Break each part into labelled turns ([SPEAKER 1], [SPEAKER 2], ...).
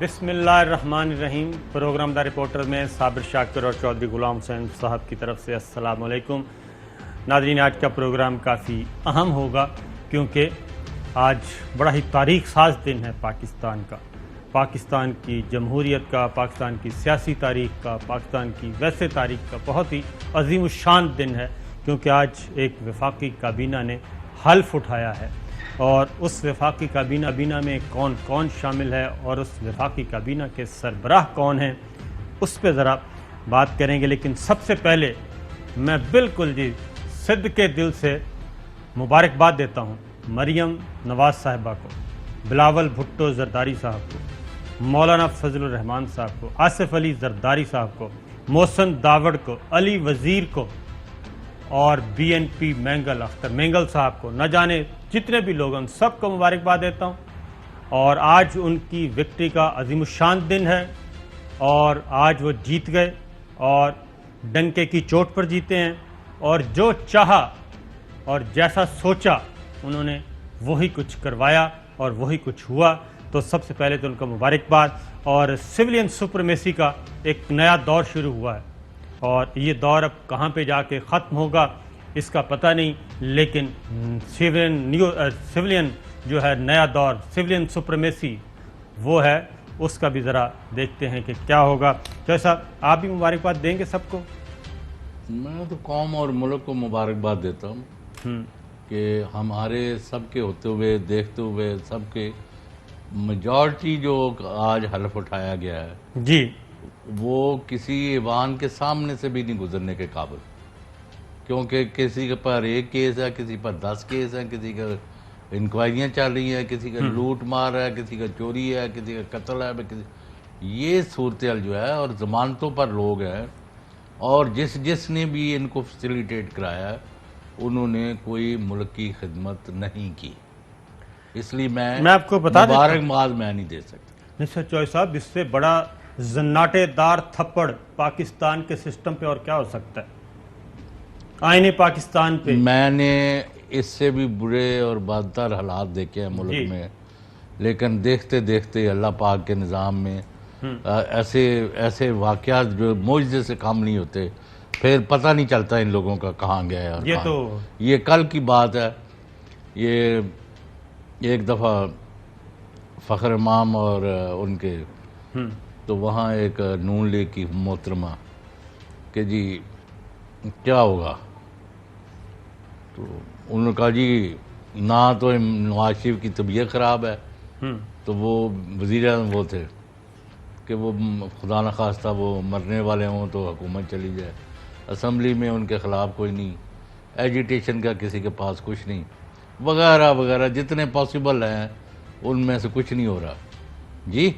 [SPEAKER 1] بسم اللہ الرحمن الرحیم۔ پروگرام دا رپورٹر میں صابر شاکر اور چودھری غلام حسین صاحب کی طرف سے السلام علیکم۔ ناظرین، آج کا پروگرام کافی اہم ہوگا کیونکہ آج بڑا ہی تاریخ ساز دن ہے پاکستان کا، پاکستان کی جمہوریت کا، پاکستان کی سیاسی تاریخ کا، پاکستان کی ویسے تاریخ کا بہت ہی عظیم الشان دن ہے، کیونکہ آج ایک وفاقی کابینہ نے حلف اٹھایا ہے، اور اس وفاقی کابینہ میں کون کون شامل ہے اور اس وفاقی کابینہ کے سربراہ کون ہیں، اس پہ ذرا بات کریں گے۔ لیکن سب سے پہلے میں بالکل صدقے دل سے مبارکباد دیتا ہوں مریم نواز صاحبہ کو، بلاول بھٹو زرداری صاحب کو، مولانا فضل الرحمان صاحب کو، آصف علی زرداری صاحب کو، محسن داوڑ کو، علی وزیر کو اور B N P Mengal Akhtar Mengal صاحب کو، نہ جانے جتنے بھی لوگ ہیں ان سب کو مبارکباد دیتا ہوں۔ اور آج ان کی وکٹری کا عظیم الشان دن ہے، اور آج وہ جیت گئے اور ڈنکے کی چوٹ پر جیتے ہیں، اور جو چاہا اور جیسا سوچا انہوں نے وہی کچھ کروایا اور وہی کچھ ہوا۔ تو سب سے پہلے تو ان کا مبارکباد، اور سویلین سپریمیسی کا ایک نیا دور شروع ہوا ہے، اور یہ دور اب کہاں پہ جا کے ختم ہوگا اس کا پتہ نہیں، لیکن سویلین جو ہے نیا دور، سویلین سپریمیسی وہ ہے، اس کا بھی ذرا دیکھتے ہیں کہ کیا ہوگا۔ جیسا آپ بھی مبارکباد دیں گے سب کو؟
[SPEAKER 2] میں تو قوم اور ملک کو مبارکباد دیتا ہوں کہ ہمارے سب کے ہوتے ہوئے دیکھتے ہوئے سب کے میجورٹی جو آج حلف اٹھایا گیا ہے
[SPEAKER 1] جی،
[SPEAKER 2] وہ کسی ایوان کے سامنے سے بھی نہیں گزرنے کے قابل، کیونکہ کسی کے پر ایک کیس ہے، کسی پر 10 کیس ہیں، کسی کا انکوائریاں چل رہی ہیں، کسی کا لوٹ مار ہے، کسی کا چوری ہے، کسی کا قتل ہے، یہ صورتحال جو ہے، اور ضمانتوں پر لوگ ہیں، اور جس نے بھی ان کو فیسیلیٹیٹ کرایا انہوں نے کوئی ملک کی خدمت نہیں کی، اس لیے میں
[SPEAKER 1] آپ کو بتا دیتا ہوں،
[SPEAKER 2] مبارکباد میں نہیں دے سکتا۔
[SPEAKER 1] نصر چوہے صاحب، اس سے بڑا زناٹے دار تھپڑ پاکستان کے سسٹم پہ اور کیا ہو سکتا ہے، آئین پاکستان پہ؟
[SPEAKER 2] میں نے اس سے بھی برے اور بدتر حالات دیکھے ہیں ملک میں، لیکن دیکھتے دیکھتے اللہ پاک کے نظام میں ایسے واقعات جو معجزے سے کم نہیں ہوتے، پھر پتہ نہیں چلتا ان لوگوں کا کہاں گیا ہے۔ اور یہ کل کی بات ہے، یہ ایک دفعہ فخر امام اور ان کے تو وہاں ایک نون لیگ کی محترمہ کہ جی کیا ہوگا، تو انہوں نے کہا جی نہ تو نواز شریف کی طبیعت خراب ہے، تو وہ وزیر اعظم وہ تھے کہ وہ خدا نخواستہ وہ مرنے والے ہوں تو حکومت چلی جائے، اسمبلی میں ان کے خلاف کوئی نہیں، ایجیٹیشن کا کسی کے پاس کچھ نہیں، وغیرہ وغیرہ جتنے پاسبل ہیں ان میں سے کچھ نہیں ہو رہا جی،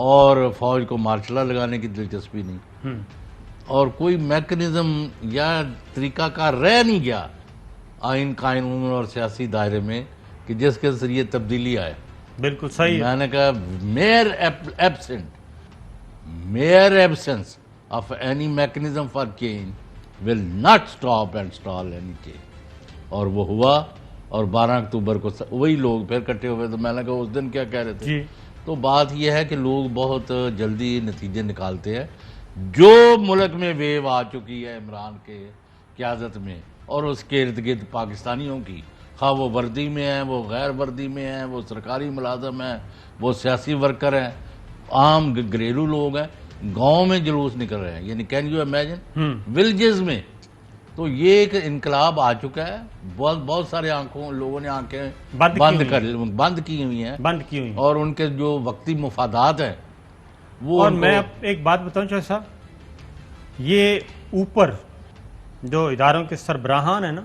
[SPEAKER 2] اور فوج کو مارشل لا لگانے کی دلچسپی نہیں، اور کوئی میکنزم یا طریقہ کار رہ نہیں گیا آئین قانون اور سیاسی دائرے میں کہ جس کے ذریعے تبدیلی آئے۔
[SPEAKER 1] بالکل صحیح ہے۔
[SPEAKER 2] میں نے کہا mere absence of any mechanism for change will not stop and stall any change، اور وہ ہوا، اور 12 اکتوبر کو وہی لوگ پھر کٹے ہوئے، تو میں نے کہا اس دن کیا کہہ رہے تھے؟ تو بات یہ ہے کہ لوگ بہت جلدی نتیجے نکالتے ہیں۔ جو ملک میں ویو آ چکی ہے عمران کے قیادت میں اور اس کے ارد گرد پاکستانیوں کی، خواہ وہ وردی میں ہیں، وہ غیر وردی میں ہیں، وہ سرکاری ملازم ہیں، وہ سیاسی ورکر ہیں، عام گھریلو لوگ ہیں، گاؤں میں جلوس نکل رہے ہیں، یعنی کین یو امیجن ولیجز میں، تو یہ ایک انقلاب آ چکا ہے۔ بہت سارے لوگوں نے آنکھیں بند کی ہوئی ہیں، اور ان کے جو وقتی مفادات ہیں وہ۔
[SPEAKER 1] اور میں ایک بات بتاؤں چوہے صاحب، یہ اوپر جو اداروں کے سربراہان ہیں نا،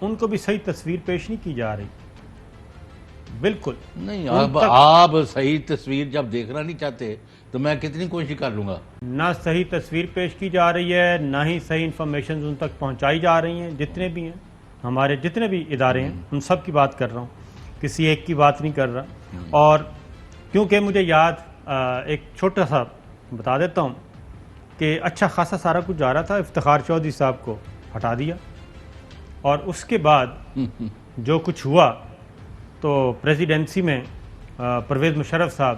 [SPEAKER 1] ان کو بھی صحیح تصویر پیش نہیں کی جا رہی، بالکل
[SPEAKER 2] نہیں۔ آپ صحیح تصویر جب دیکھنا نہیں چاہتے تو میں کتنی کوشش کر لوں گا؟
[SPEAKER 1] نہ صحیح تصویر پیش کی جا رہی ہے، نہ ہی صحیح انفارمیشن ان تک پہنچائی جا رہی ہیں، جتنے بھی ہیں ہمارے جتنے بھی ادارے ہیں ان سب کی بات کر رہا ہوں، کسی ایک کی بات نہیں کر رہا۔ اور کیونکہ مجھے یاد ایک چھوٹا سا بتا دیتا ہوں کہ اچھا خاصا سارا کچھ جا رہا تھا، افتخار چودھری صاحب کو ہٹا دیا، اور اس کے بعد جو کچھ ہوا تو پریزیڈنسی میں پرویز مشرف صاحب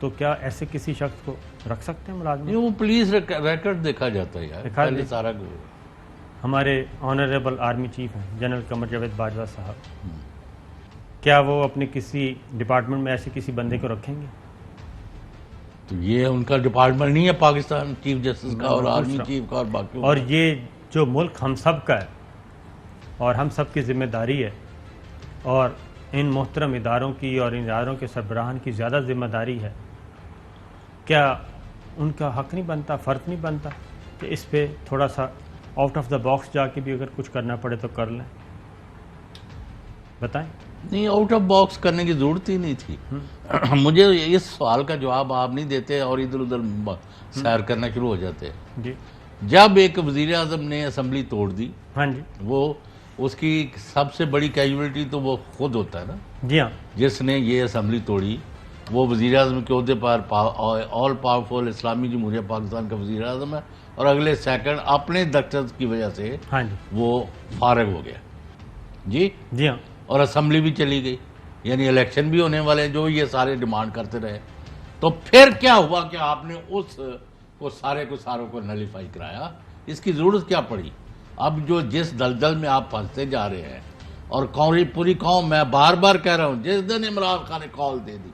[SPEAKER 1] تو کیا ایسے کسی شخص کو رکھ سکتے ہیں ملازمت؟
[SPEAKER 2] نہیں، وہ پولیس ریکارڈ دیکھا جاتا ہے یار، پہلے سارا
[SPEAKER 1] ہمارے آنریبل آرمی چیف ہیں جنرل قمر جاوید باجوہ صاحب، کیا وہ اپنے کسی ڈپارٹمنٹ میں ایسے کسی بندے کو رکھیں گے؟
[SPEAKER 2] تو یہ ان کا ڈپارٹمنٹ نہیں ہے پاکستان چیف جسٹس کا اور آرمی چیف کا اور باقی،
[SPEAKER 1] اور یہ جو ملک ہم سب کا ہے اور ہم سب کی ذمہ داری ہے، اور ان محترم اداروں کی اور ان اداروں کے سربراہان کی زیادہ ذمہ داری ہے، کیا ان کا حق نہیں بنتا، فرض نہیں بنتا کہ اس پہ تھوڑا سا آؤٹ آف دا باکس جا کے بھی اگر کچھ کرنا پڑے تو کر لیں؟ بتائیں۔
[SPEAKER 2] نہیں، آؤٹ آف باکس کرنے کی ضرورت ہی نہیں تھی۔ مجھے اس سوال کا جواب آپ نہیں دیتے اور ادھر ادھر سیر کرنا شروع ہو جاتے ہیں۔
[SPEAKER 1] جی
[SPEAKER 2] جب ایک وزیر اعظم نے اسمبلی توڑ دی،
[SPEAKER 1] ہاں جی
[SPEAKER 2] وہ اس کی سب سے بڑی کیجویلٹی تو وہ خود ہوتا ہے نا،
[SPEAKER 1] جی ہاں
[SPEAKER 2] جس نے یہ اسمبلی توڑی۔ وہ وزیر اعظم کے عہدے پر آل پاورفل اسلامی جمہوریہ پاکستان کا وزیر اعظم ہے، اور اگلے سیکنڈ اپنے دفتر کی وجہ سے
[SPEAKER 1] ہاں جی
[SPEAKER 2] وہ فارغ ہو گیا۔ جی
[SPEAKER 1] جی ہاں
[SPEAKER 2] اور اسمبلی بھی چلی گئی، یعنی الیکشن بھی ہونے والے ہیں جو یہ سارے ڈیمانڈ کرتے رہے۔ تو پھر کیا ہوا کہ آپ نے اس کو ساروں کو نلیفائی کرایا؟ اس کی ضرورت کیا پڑی؟ اب جو جس دلدل میں آپ پھنستے جا رہے ہیں، اور پوری قوم، میں بار بار کہہ رہا ہوں، جس دن عمران خان نے کال دے دی،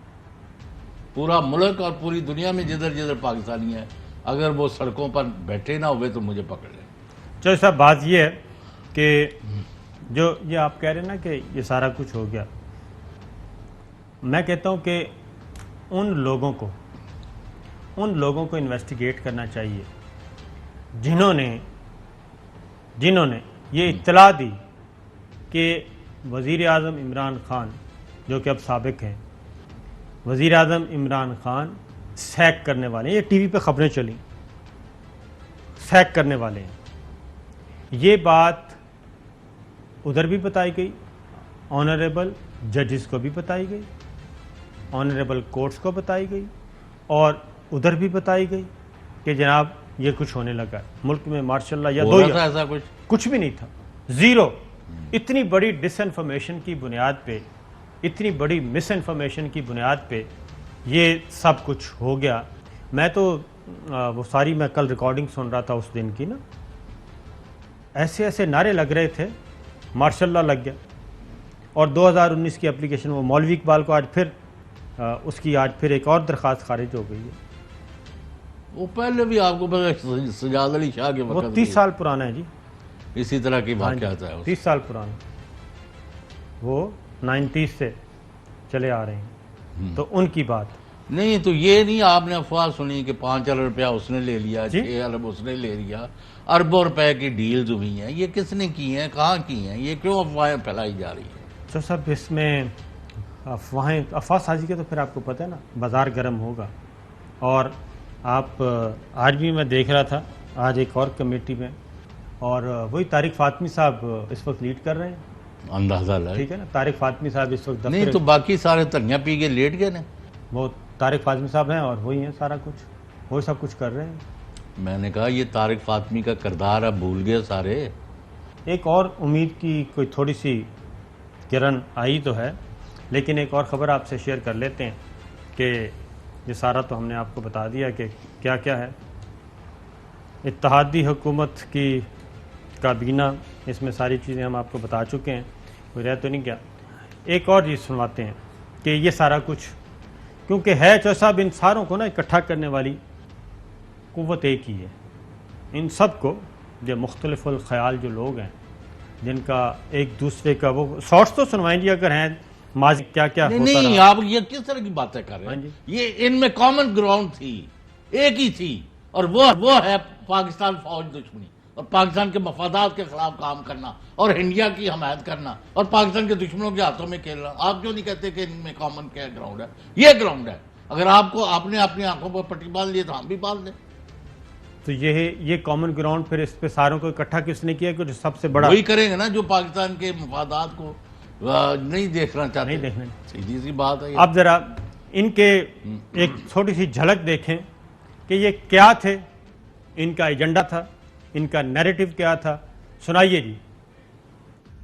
[SPEAKER 2] پورا ملک اور پوری دنیا میں جدھر جدھر پاکستانی ہیں، اگر وہ سڑکوں پر بیٹھے نہ ہوئے تو مجھے پکڑ لیں۔
[SPEAKER 1] چلو صاحب، بات یہ ہے کہ جو یہ آپ کہہ رہے ہیں نا کہ یہ سارا کچھ ہو گیا، میں کہتا ہوں کہ ان لوگوں کو انویسٹیگیٹ کرنا چاہیے جنہوں نے یہ اطلاع دی کہ وزیر اعظم عمران خان، جو کہ اب سابق ہیں، وزیر اعظم عمران خان سیک کرنے والے ہیں۔ یہ ٹی وی پہ خبریں چلیں، سیک کرنے والے ہیں۔ یہ بات ادھر بھی بتائی گئی، آنریبل ججز کو بھی بتائی گئی، آنریبل کورٹس کو بتائی گئی، اور ادھر بھی بتائی گئی کہ جناب یہ کچھ ہونے لگا ہے ملک میں، ماشاء اللہ، یا
[SPEAKER 2] ایسا
[SPEAKER 1] کچھ بھی نہیں تھا، زیرو۔ اتنی بڑی ڈس انفارمیشن کی بنیاد پہ، اتنی بڑی مس انفارمیشن کی بنیاد پہ یہ سب کچھ ہو گیا۔ میں تو وہ ساری، میں کل ریکارڈنگ سن رہا تھا اس دن کی نا، ایسے ایسے نعرے لگ رہے تھے، ماشاء اللہ لگ گیا۔ اور 2019 کی اپلیکیشن، وہ مولوی اقبال کو آج پھر ایک اور درخواست خارج ہو گئی ہے۔
[SPEAKER 2] وہ پہلے بھی آپ کو پتا سجاد علی شاہ کے
[SPEAKER 1] وہ
[SPEAKER 2] وقت
[SPEAKER 1] 30 سال پرانا ہے جی،
[SPEAKER 2] اسی طرح کی واقعات ہے۔
[SPEAKER 1] 30 سال پرانا، وہ 90s سے چلے آ رہے ہیں، تو ان کی بات
[SPEAKER 2] نہیں، تو یہ نہیں آپ نے افواہ سنی کہ 5 ارب روپیہ اس نے لے لیا، 6 ارب اس نے لے لیا، اربوں روپے کی ڈیلز ہوئی ہیں۔ یہ کس نے کی ہیں، کہاں کی ہیں، یہ کیوں افواہیں پھیلائی جا رہی ہیں؟
[SPEAKER 1] تو سب اس میں افواہ سازی کے تو پھر آپ کو پتہ ہے نا، بازار گرم ہوگا۔ اور آپ آج بھی میں دیکھ رہا تھا، آج ایک اور کمیٹی میں، اور وہی طارق فاطمی صاحب اس وقت لیڈ کر رہے ہیں،
[SPEAKER 2] اندازہ لائے،
[SPEAKER 1] ٹھیک ہے نا۔ طارق فاطمی صاحب اس وقت
[SPEAKER 2] نہیں تو باقی سارے دھنیا پی کے لیٹ گئے نا۔
[SPEAKER 1] وہ طارق فاطمی صاحب ہیں اور وہی ہیں، سارا کچھ وہی سب کچھ کر رہے ہیں۔
[SPEAKER 2] میں نے کہا یہ طارق فاطمی کا کردار اب بھول گئے سارے۔
[SPEAKER 1] ایک اور امید کی کوئی تھوڑی سی کرن آئی تو ہے، لیکن ایک اور خبر آپ سے شیئر کر لیتے ہیں کہ یہ سارا تو ہم نے آپ کو بتا دیا کہ کیا کیا ہے۔ اتحادی حکومت کی کابینہ، اس میں ساری چیزیں ہم آپ کو بتا چکے ہیں، کوئی رہ تو نہیں گیا۔ ایک اور چیز سنواتے ہیں کہ یہ سارا کچھ کیونکہ ہے چو صاحب، ان ساروں کو نا اکٹھا کرنے والی قوت ایک ہی ہے۔ ان سب کو، جو مختلف الخیال جو لوگ ہیں، جن کا ایک دوسرے کا وہ شارٹس تو سنوائیں جی اگر ہیں، ماضی کیا کیا ہوتا رہا۔
[SPEAKER 2] نہیں، آپ یہ کس طرح کی باتیں کر رہے ہیں؟ یہ ان میں کامن گراؤنڈ تھی، ایک ہی تھی، اور وہ ہے پاکستان فوج دشمنی، اور پاکستان کے مفادات کے خلاف کام کرنا، اور انڈیا کی حمایت کرنا، اور پاکستان کے دشمنوں کے ہاتھوں میں کھیلنا۔ آپ کیوں نہیں کہتے کہ ان میں کامن کیا گراؤنڈ ہے؟ یہ گراؤنڈ ہے۔ اگر آپ نے اپنی آنکھوں پر پٹی باندھ لی تو ہم بھی باندھ دیں۔
[SPEAKER 1] تو یہ کامن گراؤنڈ پھر اس پہ ساروں کو اکٹھا کس نے کیا کہ جو سب سے بڑا
[SPEAKER 2] وہی کریں گے نا جو پاکستان کے مفادات کو نہیں دیکھنا چاہتے،
[SPEAKER 1] نہیں دیکھنا۔
[SPEAKER 2] سیدھی سی بات ہے۔
[SPEAKER 1] اب ذرا ان کے ایک چھوٹی سی جھلک دیکھیں کہ یہ کیا تھے، ان کا ایجنڈا تھا، ان کا نیریٹو کیا تھا، سنائیے جی۔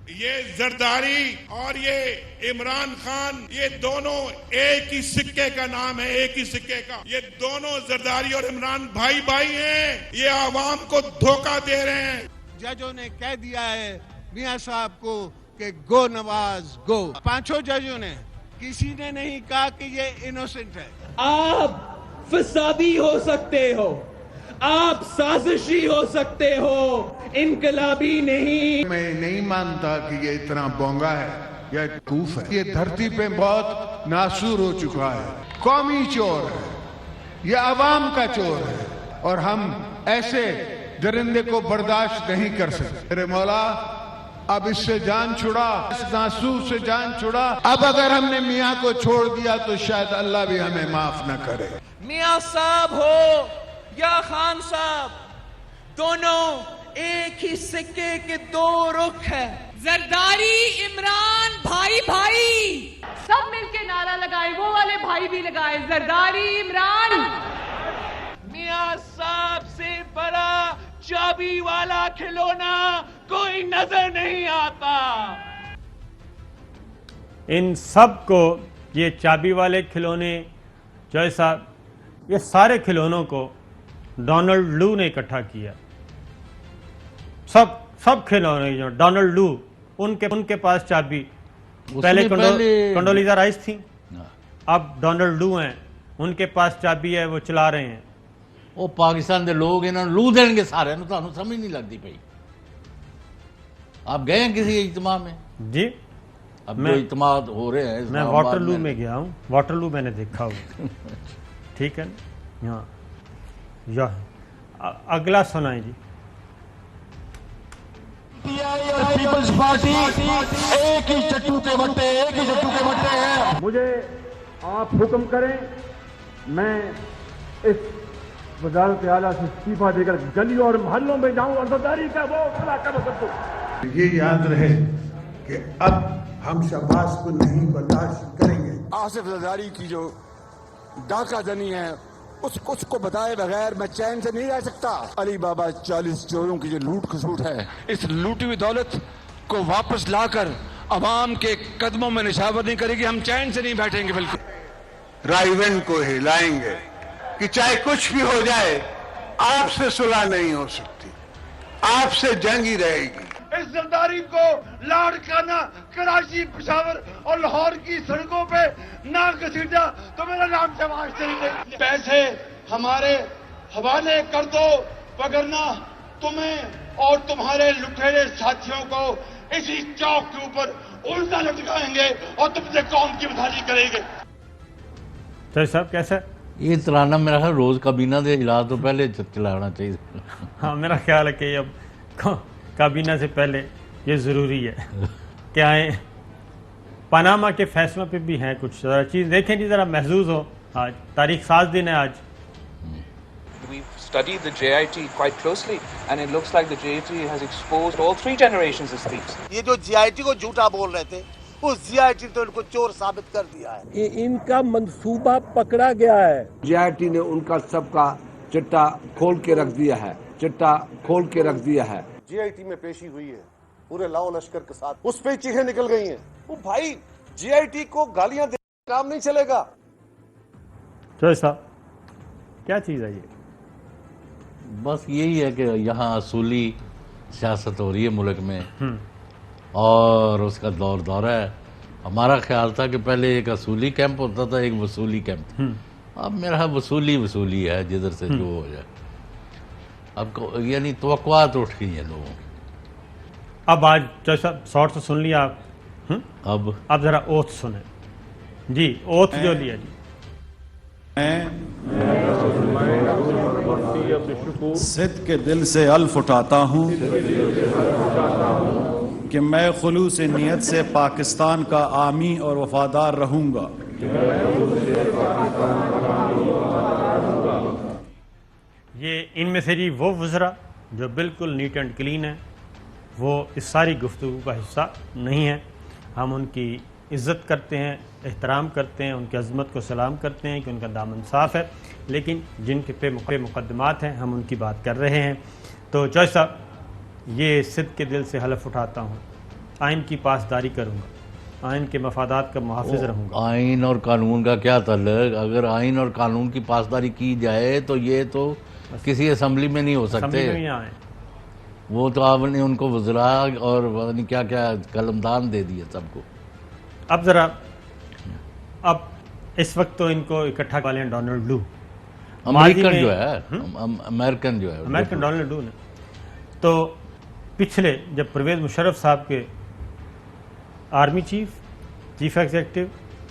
[SPEAKER 3] یہ زرداری اور یہ عمران خان، یہ دونوں ایک ہی سکے کا نام ہے، ایک ہی سکے کا. یہ دونوں زرداری اور عمران بھائی بھائی ہیں. یہ عوام کو دھوکہ دے رہے ہیں.
[SPEAKER 4] ججوں نے کہہ دیا ہے میاں صاحب کو کہ گو نواز گو. پانچوں ججوں نے، کسی نے نہیں کہا کہ یہ انوسنٹ ہے.
[SPEAKER 5] آپ فسادی ہو سکتے ہو، آپ سازشی ہو سکتے ہو، انقلابی نہیں.
[SPEAKER 4] میں نہیں مانتا کہ یہ اتنا بونگا ہے یا کوف ہے. یہ دھرتی پہ بہت ناسور ہو چکا ہے. قومی چور ہے، یہ عوام کا چور ہے، اور ہم ایسے درندے کو برداشت نہیں کر سکتے. میرے مولا اب اس سے جان چھڑا، اس ناسور سے جان چھڑا. اب اگر ہم نے میاں کو چھوڑ دیا تو شاید اللہ بھی ہمیں معاف نہ کرے.
[SPEAKER 5] میاں صاحب ہو یا خان صاحب، دونوں ایک ہی سکے کے دو رخ ہیں.
[SPEAKER 6] زرداری عمران بھائی بھائی، سب مل کے نعرہ لگائے، وہ والے بھائی بھی لگائے، زرداری عمران.
[SPEAKER 5] میاں صاحب سے بڑا چابی والا کھلونا کوئی نظر نہیں آتا.
[SPEAKER 1] ان سب کو یہ چابی والے کھلونے، جوئی صاحب، یہ سارے کھلونوں کو ڈونلڈ لو نے اکٹھا کیا. سب کھلونے جو ڈونلڈ لو، ان کے پاس چابی. پہلے کنڈولیزا رائس تھیں، اب ڈونلڈ لو ہیں، ان کے پاس چابی ہے، وہ چلا رہے ہیں.
[SPEAKER 2] وہ پاکستان دے لوگ انہوں نے لو دیں گے سارے، تو سمجھ نہیں لگتی پئی. آپ گئے ہیں کسی اجتماع میں؟
[SPEAKER 1] جی
[SPEAKER 2] اب جو اجتماع ہو رہے ہیں،
[SPEAKER 1] میں واٹر لو میں گیا ہوں. واٹر لو میں نے دیکھا ہوا. ٹھیک ہے نا. یا اگلا سنائیں جی.
[SPEAKER 7] پیپلز پارٹی ایک ہی چٹو کے بٹے ہیں.
[SPEAKER 8] مجھے آپ حکم کریں، میں اس وزارت اعلیٰ سے استعفیٰ دے کر گلیوں اور محلوں میں جاؤں اور زرداری کا وہ علاقہ بسر دوں.
[SPEAKER 4] یہ یاد رہے کہ اب ہم شہباز کو نہیں برداشت کریں گے.
[SPEAKER 7] آصف زرداری کی جو ڈاکہ زنی ہے، اس کو بتائے بغیر میں چین سے نہیں رہ سکتا. علی بابا 40 چوروں کی جو لوٹ کھسوٹ ہے، اس لوٹی ہوئی دولت کو واپس لا کر عوام کے قدموں میں نشاور نہیں کرے گی. ہم چین سے نہیں بیٹھیں گے. بالکل
[SPEAKER 4] رائیون کو ہلائیں گے کہ چاہے کچھ بھی ہو جائے، آپ سے صلح نہیں ہو سکتی، آپ سے جنگ ہی رہے گی.
[SPEAKER 9] اس زرداری کو لاڑکانہ کراچی، پشاور اور لاہور کی سڑکوں پہ نہ گھسیٹا تو میرا نام شہباز شریف نہیں. پیسے ہمارے حوالے کر دو، وگرنہ تمہیں اور تمہارے لٹیرے ساتھیوں کو اسی چوک کے اوپر الٹا لٹکائیں گے اور تم سے قوم کی بدحالی کریں گے.
[SPEAKER 1] جوئی صاحب کیسا؟
[SPEAKER 2] یہ ترانہ میرا خیال روز کابینہ دے اجلاس تو پہلے چلانا چاہیے.
[SPEAKER 1] ہاں میرا خیال ہے کہ اب کابینہ سے پہلے یہ ضروری ہے کہ آئیں. پاناما کے فیصلوں پہ بھی ہیں کچھ ذرا چیز دیکھیں جی، ذرا محظوظ ہو. آج تاریخ ساز دن ہے. آج
[SPEAKER 10] We've studied the JIT quite closely and it looks like the JIT has exposed all three generations as thieves.
[SPEAKER 11] یہ جو GIT کو جھوٹا بول رہے تھے، اس GIT تو ان کو چور ثابت کر دیا ہے.
[SPEAKER 8] ان کا منصوبہ پکڑا گیا ہے.
[SPEAKER 11] GIT نے ان کا سب کا چٹا کھول کے رکھ دیا ہے، چٹا کھول کے رکھ دیا ہے.
[SPEAKER 7] GIT میں پیشی ہوئی ہے پورے لاؤ لشکر کے ساتھ، اس پہ چیخیں نکل گئی ہیں. وہ بھائی GIT کو گالیاں دے کام نہیں چلے گا.
[SPEAKER 1] جوئی صاحب کیا چیز ہے یہ؟
[SPEAKER 2] بس یہی ہے کہ یہاں اصولی سیاست ہو رہی ہے ملک میں، اور اس کا دورہ ہے. ہمارا خیال تھا کہ پہلے ایک اصولی کیمپ ہوتا تھا، ایک وصولی کیمپ. اب میرا وصولی ہے، جدھر سے جو ہو جائے. اب یعنی توقعات اٹھ گئی ہیں لوگوں کی.
[SPEAKER 1] اب آج جوئی صاحب شارٹ سے سن لیا آپ، اب ذرا اوتھ سنیں جی. اوتھ جو لیا جی.
[SPEAKER 9] صدق کے دل سے الف اٹھاتا ہوں کہ میں خلوص نیت سے پاکستان کا عامی اور وفادار رہوں گا.
[SPEAKER 1] یہ ان میں سے جی وہ وزراء جو بالکل نیٹ اینڈ کلین ہیں، وہ اس ساری گفتگو کا حصہ نہیں ہیں. ہم ان کی عزت کرتے ہیں، احترام کرتے ہیں، ان کی عظمت کو سلام کرتے ہیں کہ ان کا دامن صاف ہے، لیکن جن کے پہ مقدمات ہیں ہم ان کی بات کر رہے ہیں. تو جوئی صاحب، یہ صدق کے دل سے حلف اٹھاتا ہوں آئین کی پاسداری کروں گا, آئین کے مفادات کا محافظ رہوں گا.
[SPEAKER 2] آئین اور قانون کا کیا تعلق؟ اگر آئین اور قانون کی پاسداری کی جائے تو یہ تو کسی اسمبلی میں نہیں ہو سکتے. وہ تو آپ نے ان کو وزراء اور کیا کیا قلمدان دے دیے سب کو.
[SPEAKER 1] اب ذرا اب اس وقت تو ان کو اکٹھا والے ہیں ڈونلڈ لو,
[SPEAKER 2] امریکن جو ہے, امریکن
[SPEAKER 1] ڈونلڈ لو نے. تو پچھلے جب پرویز مشرف صاحب کے آرمی چیف ایگزیکٹو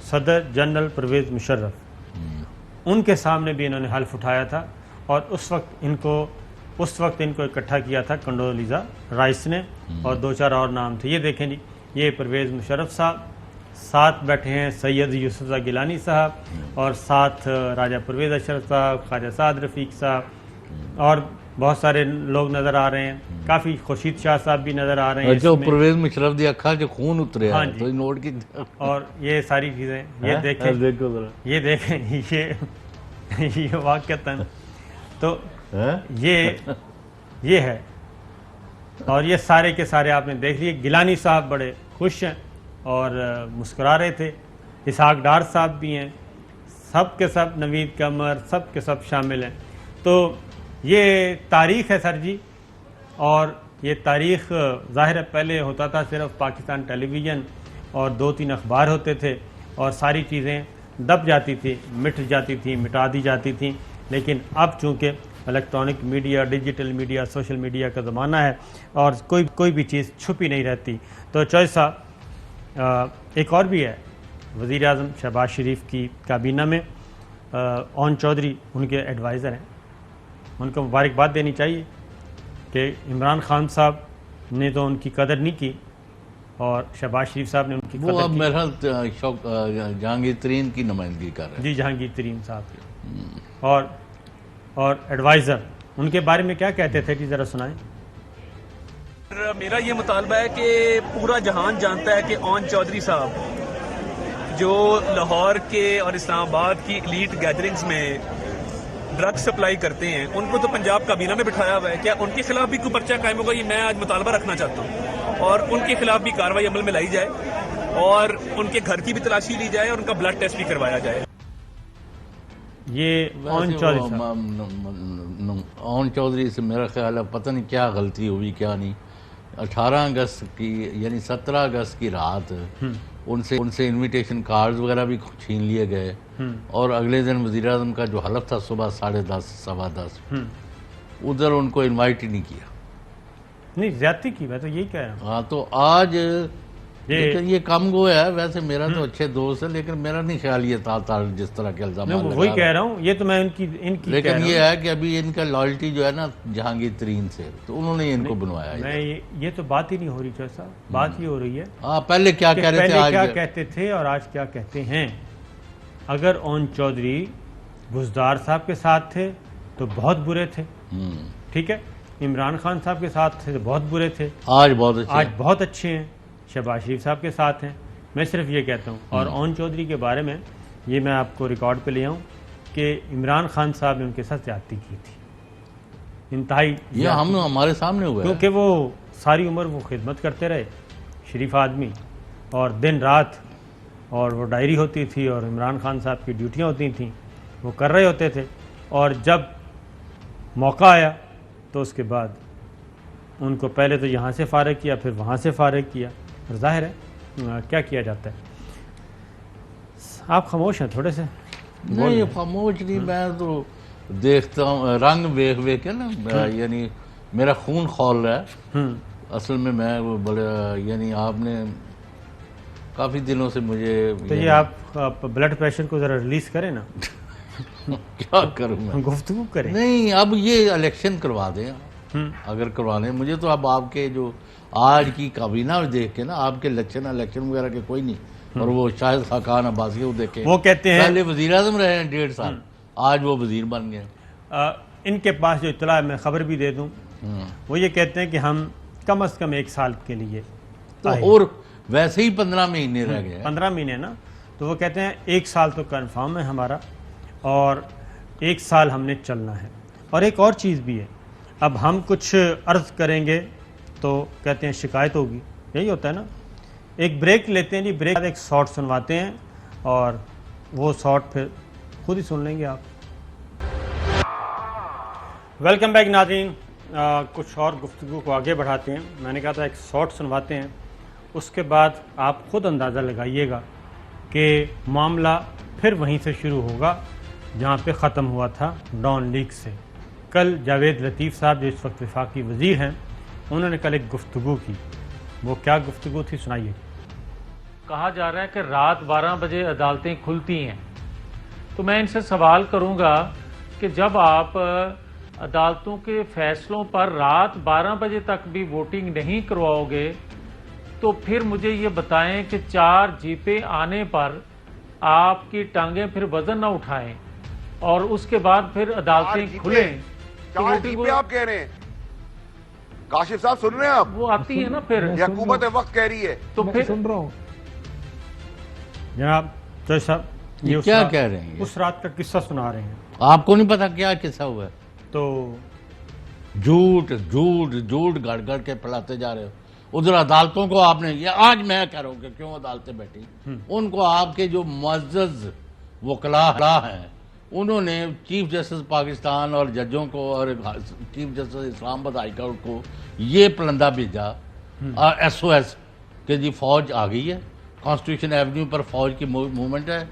[SPEAKER 1] صدر جنرل پرویز مشرف, ان کے سامنے بھی انہوں نے حلف اٹھایا تھا, اور اس وقت ان کو اکٹھا کیا تھا کنڈولیزا رائس نے, اور 2-4 اور نام تھے. یہ دیکھیں جی, یہ پرویز مشرف صاحب, ساتھ بیٹھے ہیں سید یوسف زئی گیلانی صاحب, اور ساتھ راجہ پرویز اشرف صاحب, خواجہ سعد رفیق صاحب, اور بہت سارے لوگ نظر آ رہے ہیں. کافی خورشید شاہ صاحب بھی نظر آ رہے ہیں.
[SPEAKER 2] جو پرویز مشرف دی اکھا جو خون اترے ہیں تو نوٹ کی,
[SPEAKER 1] اور یہ ساری چیزیں یہ دیکھیں یہ واقعتاً تو یہ ہے. اور یہ سارے کے سارے آپ نے دیکھ لیے. گیلانی صاحب بڑے خوش ہیں اور مسکرا رہے تھے. اسحاق ڈار صاحب بھی ہیں, سب کے سب, نوید قمر, سب کے سب شامل ہیں. تو یہ تاریخ ہے سر جی, اور یہ تاریخ ظاہر ہے پہلے ہوتا تھا صرف پاکستان ٹیلی ویژن اور 2-3 اخبار ہوتے تھے, اور ساری چیزیں دب جاتی تھی, مٹ جاتی تھیں, مٹا دی جاتی تھیں. لیکن اب چونکہ electronic media, digital media, social media کا زمانہ ہے, اور کوئی بھی چیز چھپی نہیں رہتی. تو چوہے صاحب ایک اور بھی ہے, وزیر اعظم شہباز شریف کی کابینہ میں اون چودھری ان کے ایڈوائزر ہیں. ان کو مبارکباد دینی چاہیے کہ عمران خان صاحب نے تو ان کی قدر نہیں کی, اور شہباز شریف صاحب نے ان کی قدر کی.
[SPEAKER 2] وہ اب میرا جہانگیر ترین کی نمائندگی کر رہے ہیں.
[SPEAKER 1] جی, جہانگیر ترین صاحب کی. اور ایڈوائزر ان کے بارے میں کیا کہتے تھے جی, ذرا سنائیں.
[SPEAKER 12] میرا یہ مطالبہ ہے کہ پورا جہان جانتا ہے کہ اون چودھری صاحب جو لاہور کے اور اسلام آباد کی ایلیٹ گیدرنگز میں ڈرگ سپلائی کرتے ہیں, ان کو تو پنجاب کابینہ میں بٹھایا ہوا ہے. کیا ان کے خلاف بھی کوئی پرچہ قائم ہوگا؟ یہ میں آج مطالبہ رکھنا چاہتا ہوں, اور ان کے خلاف بھی کارروائی عمل میں لائی جائے, اور ان کے گھر کی بھی تلاشی لی جائے, اور ان کا بلڈ ٹیسٹ بھی کروایا جائے.
[SPEAKER 1] یہ
[SPEAKER 2] اون چودھری سے میرا خیال ہے پتہ نہیں کیا غلطی ہوئی کیا نہیں. 18 اگست کی یعنی 17 اگست کی رات ان سے انویٹیشن کارڈز وغیرہ بھی چھین لیے گئے, اور اگلے دن وزیر اعظم کا جو حلف تھا صبح 10:30 10:15 ادھر ان کو انوائٹ ہی نہیں کیا.
[SPEAKER 1] نہیں, زیادتی کی, میں تو یہی کہہ رہا ہوں.
[SPEAKER 2] ہاں, تو آج لیکن یہ کم گو ہے. ویسے میرا تو اچھے دوست ہے, لیکن میرا نہیں خیال یہ تھا جس طرح کے الزامات لگا.
[SPEAKER 1] وہی کہہ رہا ہوں, یہ تو میں ان کی
[SPEAKER 2] لیکن یہ ہے کہ ابھی ان کا لائلٹی جو ہے نا جہانگیر ترین سے, تو انہوں نے ان کو بنوایا.
[SPEAKER 1] میں یہ تو بات ہی نہیں ہو رہی چوہے صاحب, بات یہ ہو رہی ہے
[SPEAKER 2] پہلے کیا کہہ رہے تھے,
[SPEAKER 1] پہلے کیا کہتے تھے اور آج کیا کہتے ہیں. اگر اون چودھری بزدار صاحب کے ساتھ تھے تو بہت برے تھے, ٹھیک ہے, عمران خان صاحب کے ساتھ تھے تو بہت برے تھے, آج بہت اچھے ہیں, شہباز شریف صاحب کے ساتھ ہیں. میں صرف یہ کہتا ہوں. اور اون چودھری کے بارے میں یہ میں آپ کو ریکارڈ پہ لے آؤں کہ عمران خان صاحب نے ان کے ساتھ زیادتی کی تھی, انتہائی.
[SPEAKER 2] یہ ہمارے سامنے ہوا ہے,
[SPEAKER 1] کیونکہ وہ ساری عمر وہ خدمت کرتے رہے, شریف آدمی, اور دن رات, اور وہ ڈائری ہوتی تھی, اور عمران خان صاحب کی ڈیوٹیاں ہوتی تھیں, وہ کر رہے ہوتے تھے. اور جب موقع آیا تو اس کے بعد ان کو پہلے تو یہاں سے فارغ کیا, پھر وہاں سے فارغ کیا. اور ظاہر ہے کیا کیا جاتا ہے. آپ خاموش ہیں تھوڑے سے.
[SPEAKER 2] نہیں خاموش نہیں, میں تو دیکھتا ہوں رنگ ویکھ ویکھ کے نا, یعنی میرا خون کھول رہا ہے. اصل میں بڑے یعنی آپ نے کافی دنوں سے مجھے
[SPEAKER 1] تو یہ آپ بلڈ پریشر کو ذرا ریلیز کریں نا.
[SPEAKER 2] کیا کروں میں,
[SPEAKER 1] گفتگو کریں.
[SPEAKER 2] نہیں, اب یہ الیکشن کروا دیں اگر کروانے. مجھے تو اب آپ کے جو آج کی کابینہ دیکھ کے نا, آپ کے الیکشن وغیرہ کے کوئی نہیں, اور وہ شاہد خاقان عباسی کو دیکھیں,
[SPEAKER 1] وہ کہتے ہیں
[SPEAKER 2] پہلے وزیر اعظم رہے ہیں 1.5 سال, آج وہ وزیر بن گئے.
[SPEAKER 1] ان کے پاس جو اطلاع ہے, میں خبر بھی دے دوں, وہ یہ کہتے ہیں کہ ہم کم از کم 1 سال کے لیے,
[SPEAKER 2] اور ویسے ہی 15 مہینے رہ گئے.
[SPEAKER 1] 15 مہینے نا, تو وہ کہتے ہیں 1 سال تو کنفرم ہے ہمارا, اور 1 سال ہم نے چلنا ہے. اور ایک اور چیز بھی ہے, اب ہم کچھ عرض کریں گے تو کہتے ہیں شکایت ہوگی, یہی ہوتا ہے نا. ایک بریک لیتے ہیں جی، بریک ایک شارٹ سنواتے ہیں اور وہ شارٹ پھر خود ہی سن لیں گے آپ۔ ویلکم بیک ناظرین، کچھ اور گفتگو کو آگے بڑھاتے ہیں۔ میں نے کہا تھا ایک شارٹ سنواتے ہیں، اس کے بعد آپ خود اندازہ لگائیے گا کہ معاملہ پھر وہیں سے شروع ہوگا جہاں پہ ختم ہوا تھا ڈان لیگ سے۔ کل جاوید لطیف صاحب جو اس وقت وفاقی وزیر ہیں، انہوں نے کل ایک گفتگو کی، وہ کیا گفتگو تھی سنائیے۔
[SPEAKER 13] کہا جا رہا ہے کہ رات 12 بجے عدالتیں کھلتی ہیں، تو میں ان سے سوال کروں گا کہ جب آپ عدالتوں کے فیصلوں پر رات 12 بجے تک بھی ووٹنگ نہیں کرواؤ گے تو پھر مجھے یہ بتائیں کہ 4 جیپیں آنے پر آپ کی ٹانگیں پھر وزن نہ اٹھائیں اور اس کے بعد پھر عدالتیں کھلیں تو
[SPEAKER 7] جیپیں آپ کہہ رہے ہیں؟ کاشف صاحب سن رہے ہیں آپ؟
[SPEAKER 13] وہ آتی ہے نا پھر
[SPEAKER 7] یہ حکومت وقت کہہ رہی ہے
[SPEAKER 13] تو پھر
[SPEAKER 8] سن رہا ہوں
[SPEAKER 1] جناب جج صاحب،
[SPEAKER 2] یہ کیا کہہ رہے ہیں؟
[SPEAKER 1] اس رات کا قصہ سنا رہے ہیں۔
[SPEAKER 2] آپ کو نہیں پتا کیا قصہ ہوا ہے؟
[SPEAKER 1] تو
[SPEAKER 2] جھوٹ جھوٹ جھوٹ گڑ گڑ کے پھیلاتے جا رہے ہو۔ ادھر عدالتوں کو آپ نے، یہ آج میں کہہ رہا ہوں کہ کیوں عدالتیں بیٹھی، ان کو آپ کے جو معزز وکلاء ہیں انہوں نے چیف جسٹس پاکستان اور ججوں کو اور چیف جسٹس اسلام آباد ہائی کورٹ کو یہ پلندہ بھیجا SOS کہ جی فوج آ گئی ہے، کانسٹیٹیوشن ایونیو پر فوج کی موومنٹ ہے،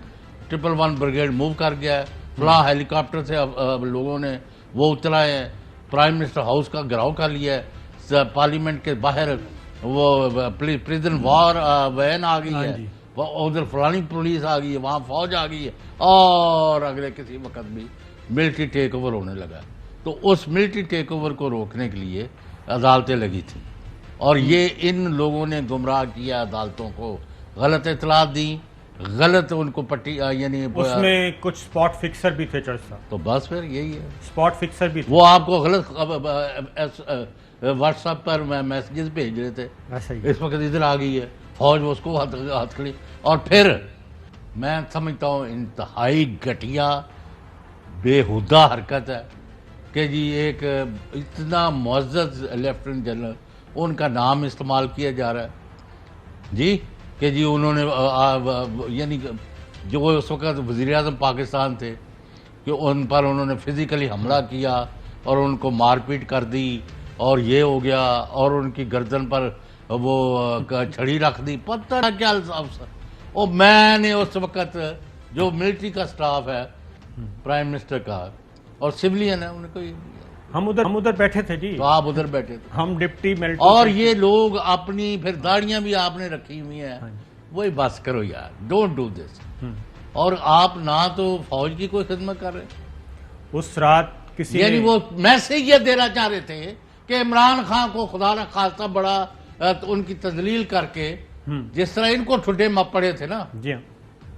[SPEAKER 2] 111 بریگیڈ موو کر گیا ہے، فلاں ہیلی کاپٹر سے لوگوں نے وہ اترائے ہیں، پرائم منسٹر ہاؤس کا گھراؤ کر لیا ہے، پارلیمنٹ کے باہر وہ پریزن وار وین آ گئی ہے، ادھر فلانی پولیس آ گئی ہے، وہاں فوج آ گئی ہے، اور اگلے کسی وقت بھی ملٹری ٹیک اوور ہونے لگا۔ تو اس ملٹری ٹیک اوور کو روکنے کے لیے عدالتیں لگی تھیں، اور یہ ان لوگوں نے گمراہ کیا عدالتوں کو، غلط اطلاعات دی، غلط ان کو پٹی، یعنی
[SPEAKER 1] اس میں کچھ سپاٹ فکسر بھی تھے جج صاحب۔
[SPEAKER 2] تو بس پھر یہی ہے،
[SPEAKER 1] سپاٹ فکسر بھی تھے،
[SPEAKER 2] وہ آپ کو غلط واٹس ایپ پر میسیجز بھیج رہے تھے، اس وقت ادھر آ گئی ہے فوج، وہ اس کو ہاتھ کھڑی، اور پھر میں سمجھتا ہوں انتہائی گھٹیا بےہودہ حرکت ہے کہ جی ایک اتنا معزز لیفٹیننٹ جنرل ان کا نام استعمال کیا جا رہا ہے جی، کہ جی انہوں نے یعنی جو اس وقت وزیر اعظم پاکستان تھے کہ ان پر انہوں نے فزیکلی حملہ کیا اور ان کو مار پیٹ کر دی اور یہ ہو گیا، اور ان کی گردن پر وہ چھڑی رکھ دی، پتہ نہ کیا الزام سر۔ اور میں نے اس وقت جو ملٹری کا سٹاف ہے پرائم منسٹر کا اور سویلین ہے، ان کو
[SPEAKER 1] ہم ادھر بیٹھے تھے جی،
[SPEAKER 2] تو آپ ادھر بیٹھے تھے،
[SPEAKER 1] ہم ڈپٹی ملٹری،
[SPEAKER 2] اور یہ لوگ اپنی پھر داڑیاں بھی آپ نے رکھی ہوئی ہیں، وہی بس کرو یار، ڈونٹ ڈو دس۔ اور آپ نہ تو فوج کی کوئی خدمت کر رہے،
[SPEAKER 1] اس رات کسی
[SPEAKER 2] یعنی وہ میسیج یہ دینا چاہ رہے تھے کہ عمران خان کو خدا نہ خواستہ بڑا ان کی تذلیل کر کے، جس طرح ان کو ٹھڈے پڑے تھے نا
[SPEAKER 1] جی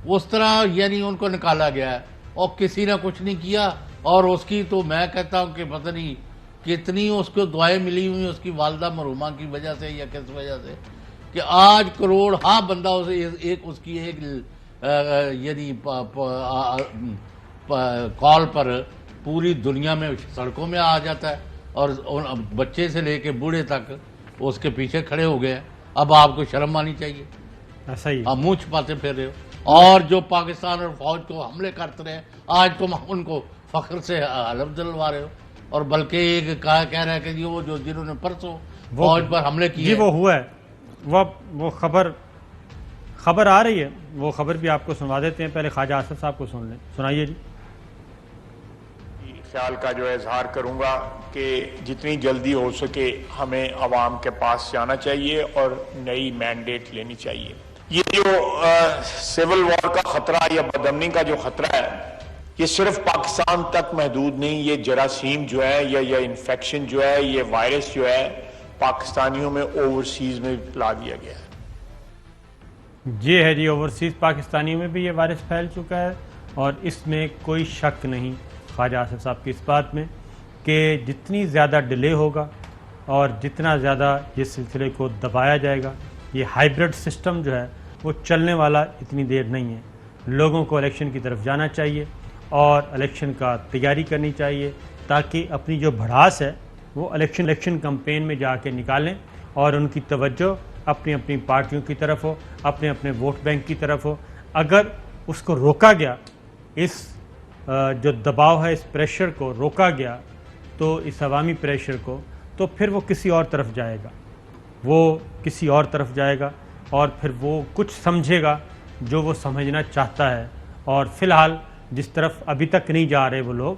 [SPEAKER 2] اس طرح یعنی ان کو نکالا گیا ہے، اور کسی نے کچھ نہیں کیا۔ اور اس کی تو میں کہتا ہوں کہ پتہ نہیں کتنی اس کو دعائیں ملی ہوئی اس کی والدہ مرحومہ کی وجہ سے یا کس وجہ سے، کہ آج کروڑ ہاں بندہ اس کی ایک یعنی کال پر پوری دنیا میں سڑکوں میں آ جاتا ہے، اور بچے سے لے کے بوڑھے تک اس کے پیچھے کھڑے ہو گئے۔ اب آپ کو شرم آنی چاہیے،
[SPEAKER 1] ایسا ہی
[SPEAKER 2] آپ منہ چھپاتے پھر رہے ہو، اور جو پاکستان اور فوج کو حملے کرتے رہے آج تم ان کو فخر سے حلف دلوا رہے ہو، اور بلکہ ایک کہہ رہا ہے کہ وہ جو جنہوں نے پرسوں فوج پر حملے کیے
[SPEAKER 1] جی وہ ہوا ہے، وہ خبر آ رہی ہے، وہ خبر بھی آپ کو سنوا دیتے ہیں، پہلے خواجہ آصف صاحب کو سن لیں، سنائیے جی۔
[SPEAKER 3] خیال کا جو اظہار کروں گا کہ جتنی جلدی ہو سکے ہمیں عوام کے پاس جانا چاہیے اور نئی مینڈیٹ لینی چاہیے۔ یہ جو سیول وار کا خطرہ یا بدامنی کا جو خطرہ ہے، یہ صرف پاکستان تک محدود نہیں، یہ جراثیم جو ہے یا انفیکشن جو ہے، یہ وائرس جو ہے پاکستانیوں میں اوورسیز میں پھیلا دیا گیا ہے۔
[SPEAKER 1] یہ ہے جی، اوورسیز پاکستانیوں میں بھی یہ وائرس پھیل چکا ہے، اور اس میں کوئی شک نہیں خواجہ آصف صاحب کی اس بات میں کہ جتنی زیادہ ڈیلے ہوگا اور جتنا زیادہ یہ سلسلے کو دبایا جائے گا، یہ ہائیبرڈ سسٹم جو ہے وہ چلنے والا اتنی دیر نہیں ہے۔ لوگوں کو الیکشن کی طرف جانا چاہیے اور الیکشن کا تیاری کرنی چاہیے، تاکہ اپنی جو بھڑاس ہے وہ الیکشن کمپین میں جا کے نکالیں اور ان کی توجہ اپنی اپنی پارٹیوں کی طرف ہو, اپنے اپنے ووٹ بینک کی طرف ہو. اگر اس کو روکا گیا, اس جو دباؤ ہے, اس پریشر کو روکا گیا, تو اس عوامی پریشر کو, تو پھر وہ کسی اور طرف جائے گا, وہ کسی اور طرف جائے گا, اور پھر وہ کچھ سمجھے گا جو وہ سمجھنا چاہتا ہے. اور فی الحال جس طرف ابھی تک نہیں جا رہے وہ لوگ,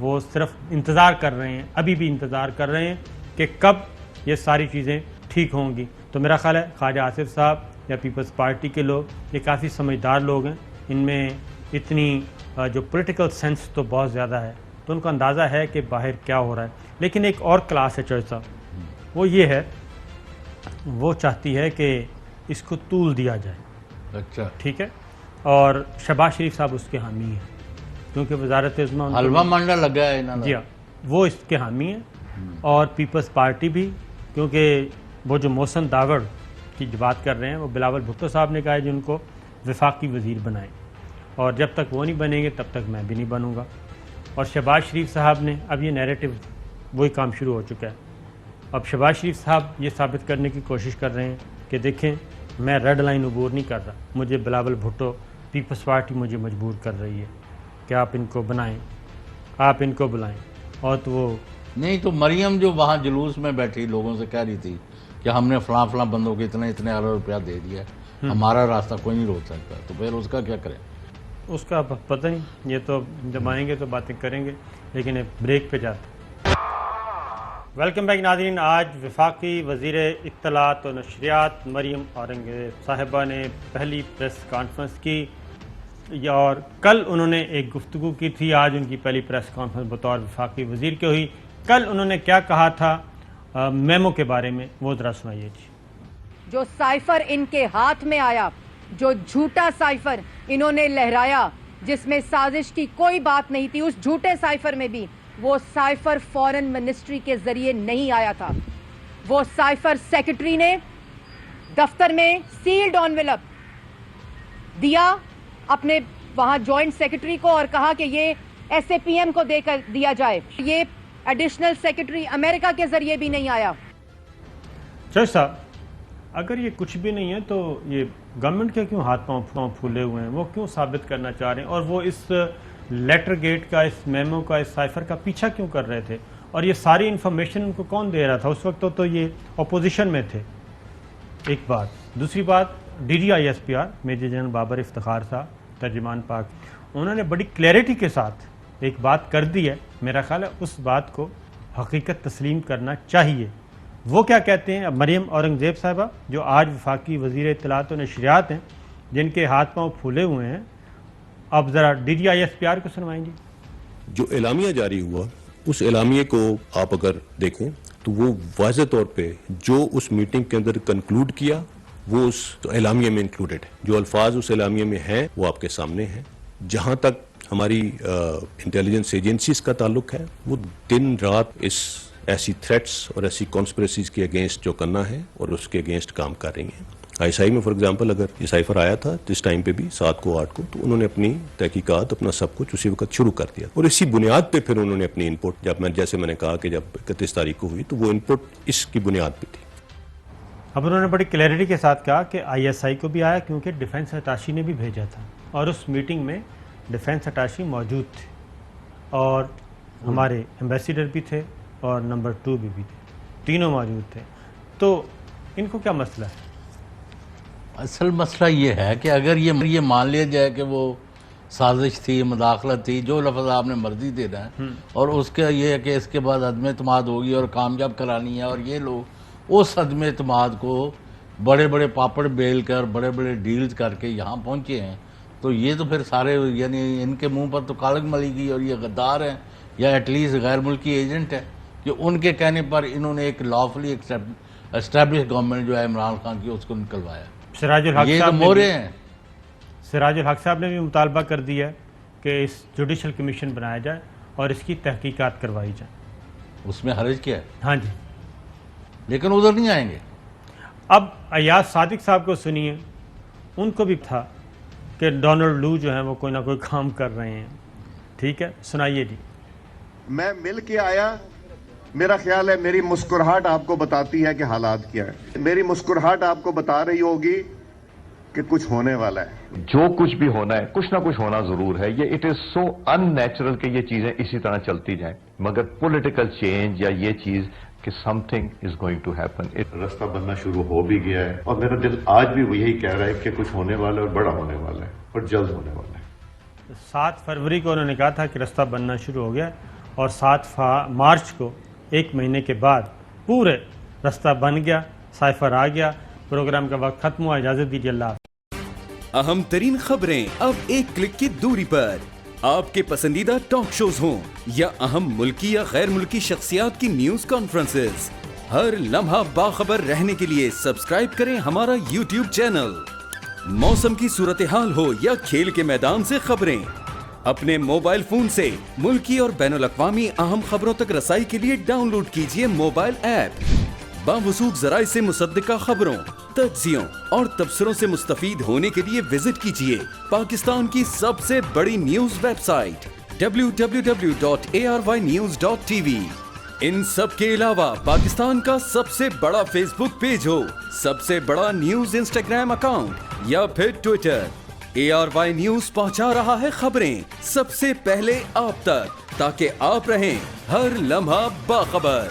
[SPEAKER 1] وہ صرف انتظار کر رہے ہیں, ابھی بھی انتظار کر رہے ہیں کہ کب یہ ساری چیزیں ٹھیک ہوں گی. تو میرا خیال ہے خواجہ آصف صاحب یا پیپلز پارٹی کے لوگ یہ کافی سمجھدار لوگ ہیں, ان میں اتنی جو پولیٹیکل سینس تو بہت زیادہ ہے, تو ان کو اندازہ ہے کہ باہر کیا ہو رہا ہے. لیکن ایک اور کلاس ہے چوہدری صاحب, وہ یہ ہے, وہ چاہتی ہے کہ اس کو طول دیا جائے.
[SPEAKER 2] اچھا
[SPEAKER 1] ٹھیک ہے, اور شہباز شریف صاحب اس کے حامی ہیں, کیونکہ وزارت عظمیٰ
[SPEAKER 2] حلوہ منڈا لگا ہے.
[SPEAKER 1] جی ہاں, وہ اس کے حامی ہیں, اور پیپلز پارٹی بھی, کیونکہ وہ جو محسن داوڑ کی جو بات کر رہے ہیں وہ بلاول بھٹو صاحب نے کہا ہے جن کو وفاقی وزیر بنائیں, اور جب تک وہ نہیں بنیں گے تب تک میں بھی نہیں بنوں گا. اور شہباز شریف صاحب نے اب یہ نیریٹو وہی کام شروع ہو چکا ہے. اب شہباز شریف صاحب یہ ثابت کرنے کی کوشش کر رہے ہیں کہ دیکھیں میں ریڈ لائن عبور نہیں کر رہا, مجھے بلاول بھٹو پیپلز پارٹی مجھے مجبور کر رہی ہے کہ آپ ان کو بنائیں, آپ ان کو بلائیں. اور تو وہ
[SPEAKER 2] نہیں, تو مریم جو وہاں جلوس میں بیٹھی لوگوں سے کہہ رہی تھی کہ ہم نے فلاں فلاں بندوں کو اتنے ارب روپیہ دے دیا, ہمارا راستہ کوئی نہیں روک سکتا, تو پھر اس کا کیا کریں؟
[SPEAKER 1] اس کا پتہ نہیں, یہ تو جب آئیں گے تو باتیں کریں گے, لیکن بریک پہ جاتے. ویلکم بیک ناظرین. آج وفاقی وزیر اطلاعات و نشریات مریم اورنگزیب صاحبہ نے پہلی پریس کانفرنس کی, اور کل انہوں نے ایک گفتگو کی تھی. آج ان کی پہلی پریس کانفرنس بطور وفاقی وزیر کے ہوئی. کل انہوں نے کیا کہا تھا میمو کے بارے میں, وہ ذرا سنائیے جی.
[SPEAKER 14] جو سائفر ان کے ہاتھ میں آیا, جو جھوٹا سائفر انہوں نے لہرایا, جس میں سازش کی کوئی بات نہیں تھی, اس جھوٹے سائفر میں بھی وہ سائفر فورن منسٹری کے ذریعے نہیں آیا تھا. وہ سائفر سیکرٹری نے دفتر میں سیلڈ انویلپ دیا اپنے وہاں جوائنٹ سیکرٹری کو, اور کہا کہ یہ ایس اے پی ایم کو دے کر دیا جائے. یہ ایڈیشنل سیکرٹری امریکہ کے ذریعے بھی نہیں آیا.
[SPEAKER 1] چوہدری صاحب, اگر یہ کچھ بھی نہیں ہے تو یہ گورنمنٹ کے کیوں ہاتھ پاؤں پھولے ہوئے ہیں, وہ کیوں ثابت کرنا چاہ رہے ہیں, اور وہ اس لیٹر گیٹ کا, اس میمو کا, اس سائفر کا پیچھا کیوں کر رہے تھے, اور یہ ساری انفارمیشن ان کو کون دے رہا تھا اس وقت؟ تو یہ اپوزیشن میں تھے. ایک بات. دوسری بات, D G I S P R major general Babar Iftikhar صاحب, ترجمان پاک, انہوں نے بڑی کلیئرٹی کے ساتھ ایک بات کر دی ہے. میرا خیال ہے اس بات کو حقیقت تسلیم کرنا چاہیے. وہ کیا کہتے ہیں؟ اب مریم اورنگزیب صاحبہ جو آج وفاقی وزیر اطلاعات و نشریات ہیں, جن کے ہاتھ پاؤں پھولے ہوئے ہیں, اب ذرا D G I S P R کو سنوائیں گے.
[SPEAKER 15] جو اعلامیہ جاری ہوا, اس اعلامیے کو آپ اگر دیکھیں تو وہ واضح طور پہ جو اس میٹنگ کے اندر کنکلوڈ کیا وہ اس اعلامیے میں انکلوڈڈ ہے. جو الفاظ اس اعلامیے میں ہیں وہ آپ کے سامنے ہیں. جہاں تک ہماری انٹیلیجنس ایجنسیز کا تعلق ہے, وہ دن رات اس ایسی تھریٹس اور ایسی کانسپریسیز کے اگینسٹ جو کرنا ہے اور اس کے اگینسٹ کام کر رہی ہیں. آئی ایس آئی میں فار ایگزامپل اگر یہ سائفر آیا تھا جس ٹائم پہ بھی 7 کو 8 کو, تو انہوں نے اپنی تحقیقات, اپنا سب کچھ اسی وقت شروع کر دیا, اور اسی بنیاد پہ پھر انہوں نے اپنی انپٹ, جیسے میں نے کہا کہ جب 31 تاریخ کو ہوئی تو وہ انپٹ اس کی بنیاد پہ تھی.
[SPEAKER 1] اب انہوں نے بڑی کلیئرٹی کے ساتھ کہا کہ آئی ایس آئی کو بھی آیا, کیونکہ ڈیفنس اٹاشی نے بھی بھیجا تھا, اور اس میٹنگ میں ڈیفنس اٹاشی موجود تھے, اور ہمارے ایمبیسیڈر بھی تھے, اور نمبر 2 بھی تھے, تینوں موجود تھے. تو ان کو کیا مسئلہ ہے؟
[SPEAKER 2] اصل مسئلہ یہ ہے کہ اگر یہ مان لیا جائے کہ وہ سازش تھی, مداخلت تھی, جو لفظ آپ نے مرضی دینا ہے, اور اس کا یہ ہے کہ اس کے بعد عدم اعتماد ہوگی اور کامیاب کرانی ہے, اور یہ لوگ اس عدم اعتماد کو بڑے بڑے پاپڑ بیل کر, بڑے بڑے ڈیلز کر کے یہاں پہنچے ہیں, تو یہ تو پھر سارے, یعنی ان کے منہ پر تو کالک ملی گئی, اور یہ غدار ہیں یا ایٹ لیسٹ غیر ملکی ایجنٹ ہے, کہ ان کے کہنے پر انہوں نے ایک لافلی اسٹیبلش گورنمنٹ جو ہے عمران خان کی, اس کو نکلوایا.
[SPEAKER 1] سراج الحق
[SPEAKER 2] یہ
[SPEAKER 1] صاحب
[SPEAKER 2] تو مورے ہیں.
[SPEAKER 1] سراج الحق صاحب نے بھی مطالبہ کر دیا ہے کہ اس جوڈیشل کمیشن بنایا جائے اور اس کی تحقیقات کروائی جائے.
[SPEAKER 2] اس میں حرج کیا ہے؟
[SPEAKER 1] ہاں جی,
[SPEAKER 2] لیکن ادھر نہیں آئیں گے.
[SPEAKER 1] اب ایاز صادق صاحب کو سنیے, ان کو بھی تھا کہ ڈونلڈ لو جو ہیں وہ کوئی نہ کوئی کام کر رہے ہیں. ٹھیک ہے, سنائیے جی.
[SPEAKER 16] میں مل کے آیا میرا خیال ہے میری مسکراہٹ آپ کو بتاتی ہے کہ حالات کیا ہے. میری مسکراہٹ آپ کو بتا رہی ہوگی کہ کچھ ہونے والا ہے.
[SPEAKER 17] جو کچھ بھی ہونا ہے کچھ نہ کچھ ہونا ضرور ہے. یہ it is so in natural کہ یہ چیزیں اسی طرح چلتی جائیں, مگر پولیٹیکل چینج یا یہ چیز کہ something is going to happen.
[SPEAKER 18] رستہ بننا شروع ہو بھی گیا ہے اور میرا دل آج بھی وہ یہی کہہ رہا ہے کہ کچھ ہونے والا ہے اور بڑا ہونے والا ہے اور جلد ہونے والا ہے.
[SPEAKER 1] 7 فروری کو انہوں نے کہا تھا کہ رستہ بننا شروع ہو گیا اور 7 مارچ کو 1 مہینے کے بعد پورے رستہ بن گیا, سائفر آ گیا. پروگرام کا وقت ختم ہوا, اجازت دیجیے, اللہ حافظ.
[SPEAKER 19] اہم ترین خبریں اب ایک کلک کی دوری پر. آپ کے پسندیدہ ٹاک شوز ہوں یا اہم ملکی یا غیر ملکی شخصیات کی نیوز کانفرنسز, ہر لمحہ باخبر رہنے کے لیے سبسکرائب کریں ہمارا یوٹیوب چینل. موسم کی صورتحال ہو یا کھیل کے میدان سے خبریں, اپنے موبائل فون سے ملکی اور بین الاقوامی اہم خبروں تک رسائی کے لیے ڈاؤن لوڈ کیجیے موبائل ایپ. باوثوق ذرائع سے مصدقہ خبروں, تجزیوں اور تبصروں سے مستفید ہونے کے لیے وزٹ کیجیے پاکستان کی سب سے بڑی نیوز ویب سائٹ www.arYnews.tv. ان سب کے علاوہ پاکستان کا سب سے بڑا فیس بک پیج ہو, سب سے بڑا نیوز انسٹاگرام اکاؤنٹ یا پھر ٹویٹر, ARY نیوز پہنچا رہا ہے خبریں سب سے پہلے آپ تک, تاکہ آپ رہیں ہر لمحہ باخبر.